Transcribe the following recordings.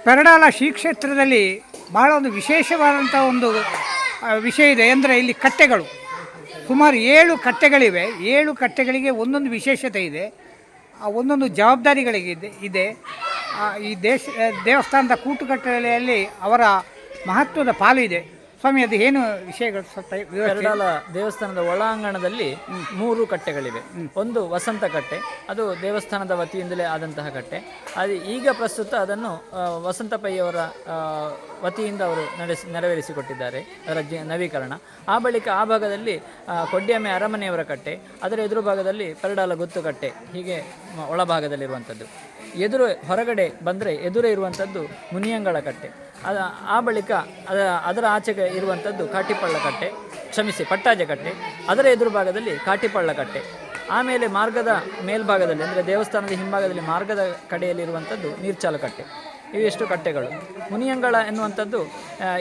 ಪೆರಡಾಲ ಶ್ರೀ ಕ್ಷೇತ್ರದಲ್ಲಿ ಬಹಳ ಒಂದು ವಿಶೇಷವಾದಂಥ ಒಂದು ವಿಷಯ ಇದೆ. ಅಂದರೆ ಇಲ್ಲಿ ಕಟ್ಟೆಗಳು ಸುಮಾರು 7 ಕಟ್ಟೆಗಳಿವೆ. 7 ಕಟ್ಟೆಗಳಿಗೆ ಒಂದೊಂದು ವಿಶೇಷತೆ ಇದೆ, ಒಂದೊಂದು ಜವಾಬ್ದಾರಿಗಳಿಗೆ ಇದೆ. ಈ ದೇವಸ್ಥಾನದ ಕೂಟುಕಟ್ಟೆಯಲ್ಲಿ ಅವರ ಮಹತ್ವದ ಪಾಲು ಇದೆ. ಸ್ವಾಮಿ, ಅದು ಏನು ವಿಷಯಗಳು ಸ್ವಲ್ಪ ಪೆರಡಾಲ ದೇವಸ್ಥಾನದ ಒಳಾಂಗಣದಲ್ಲಿ 3 ಕಟ್ಟೆಗಳಿವೆ. ಒಂದು ವಸಂತ ಕಟ್ಟೆ, ಅದು ದೇವಸ್ಥಾನದ ವತಿಯಿಂದಲೇ ಆದಂತಹ ಕಟ್ಟೆ. ಅದು ಈಗ ಪ್ರಸ್ತುತ ಅದನ್ನು ವಸಂತ ಪೈಯವರ ವತಿಯಿಂದ ಅವರು ನೆರವೇರಿಸಿಕೊಟ್ಟಿದ್ದಾರೆ, ಅದರ ನವೀಕರಣ. ಆ ಬಳಿಕ ಆ ಭಾಗದಲ್ಲಿ ಕೊಡ್ಯಮೆ ಅರಮನೆಯವರ ಕಟ್ಟೆ, ಅದರ ಎದುರು ಭಾಗದಲ್ಲಿ ಪೆರಡಾಲ ಗೊತ್ತು ಕಟ್ಟೆ, ಹೀಗೆ ಒಳಭಾಗದಲ್ಲಿರುವಂಥದ್ದು. ಹೊರಗಡೆ ಬಂದರೆ ಎದುರೇ ಇರುವಂಥದ್ದು ಮುನಿಯಂಗಳ ಕಟ್ಟೆ. ಆ ಬಳಿಕ ಅದರ ಆಚೆಗೆ ಇರುವಂಥದ್ದು ಕಾಟಿಪಳ್ಳ ಕಟ್ಟೆ, ಪಟ್ಟಾಜೆ ಕಟ್ಟೆ. ಅದರ ಎದುರು ಭಾಗದಲ್ಲಿ ಕಾಟಿಪಳ್ಳ ಕಟ್ಟೆ. ಆಮೇಲೆ ಮಾರ್ಗದ ಮೇಲ್ಭಾಗದಲ್ಲಿ, ಅಂದರೆ ದೇವಸ್ಥಾನದ ಹಿಂಭಾಗದಲ್ಲಿ ಮಾರ್ಗದ ಕಡೆಯಲ್ಲಿರುವಂಥದ್ದು ನೀರ್ಚಾಲು ಕಟ್ಟೆ. ಇವೆಷ್ಟು ಕಟ್ಟೆಗಳು. ಮುನಿಯಂಗಳ ಎನ್ನುವಂಥದ್ದು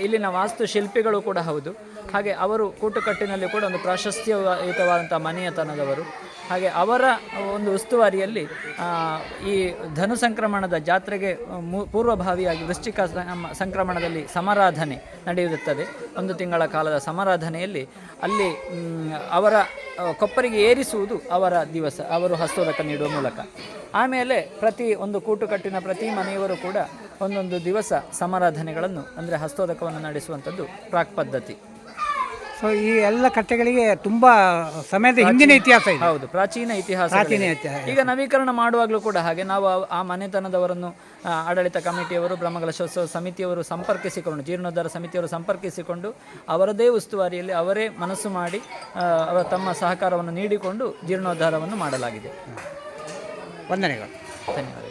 ಇಲ್ಲಿನ ವಾಸ್ತುಶಿಲ್ಪಿಗಳು ಕೂಡ ಹೌದು. ಹಾಗೆ ಅವರು ಕೂಟುಕಟ್ಟಿನಲ್ಲಿ ಕೂಡ ಒಂದು ಪ್ರಾಶಸ್ತ್ಯಯುತವಾದಂಥ ಮನೆಯತನದವರು. ಹಾಗೆ ಅವರ ಒಂದು ಉಸ್ತುವಾರಿಯಲ್ಲಿ ಈ ಧನು ಸಂಕ್ರಮಣದ ಜಾತ್ರೆಗೆ ಪೂರ್ವಭಾವಿಯಾಗಿ ವೃಶ್ಚಿಕ ಸಂಕ್ರಮಣದಲ್ಲಿ ಸಮಾರಾಧನೆ ನಡೆಯುತ್ತದೆ. 1 ತಿಂಗಳ ಕಾಲದ ಸಮಾರಾಧನೆಯಲ್ಲಿ ಅಲ್ಲಿ ಅವರ ಕೊಪ್ಪರಿಗೆ ಏರಿಸುವುದು ಅವರ ದಿವಸ, ಅವರು ಹಸ್ತೋದಕ ನೀಡುವ ಮೂಲಕ. ಆಮೇಲೆ ಪ್ರತಿ ಒಂದು ಕೂಟುಕಟ್ಟಿನ ಪ್ರತಿ ಮನೆಯವರು ಕೂಡ ಒಂದೊಂದು ದಿವಸ ಸಮಾರಾಧನೆಗಳನ್ನು, ಅಂದರೆ ಹಸ್ತೋದಕವನ್ನು ನಡೆಸುವಂಥದ್ದು ಪ್ರಾಕ್ ಪದ್ಧತಿ. ಸೊ ಈ ಎಲ್ಲ ಕಟ್ಟೆಗಳಿಗೆ ತುಂಬ ಸಮಯದ ಹಿಂದಿನ ಇತಿಹಾಸ ಇದೆ. ಹೌದು, ಪ್ರಾಚೀನ ಇತಿಹಾಸ. ಈಗ ನವೀಕರಣ ಮಾಡುವಾಗಲೂ ಕೂಡ ಹಾಗೆ ನಾವು ಆ ಮನೆತನದವರನ್ನು ಆಡಳಿತ ಕಮಿಟಿಯವರು, ಬ್ರಹ್ಮಕಲಶೋತ್ಸವ ಸಮಿತಿಯವರು ಸಂಪರ್ಕಿಸಿಕೊಂಡು, ಜೀರ್ಣೋದ್ಧಾರ ಸಮಿತಿಯವರು ಸಂಪರ್ಕಿಸಿಕೊಂಡು ಅವರದೇ ಉಸ್ತುವಾರಿಯಲ್ಲಿ ಅವರೇ ಮನಸ್ಸು ಮಾಡಿ ಅವರ ತಮ್ಮ ಸಹಕಾರವನ್ನು ನೀಡಿಕೊಂಡು ಜೀರ್ಣೋದ್ಧಾರವನ್ನು ಮಾಡಲಾಗಿದೆ. ವಂದನೆಗಳು. ಧನ್ಯವಾದ.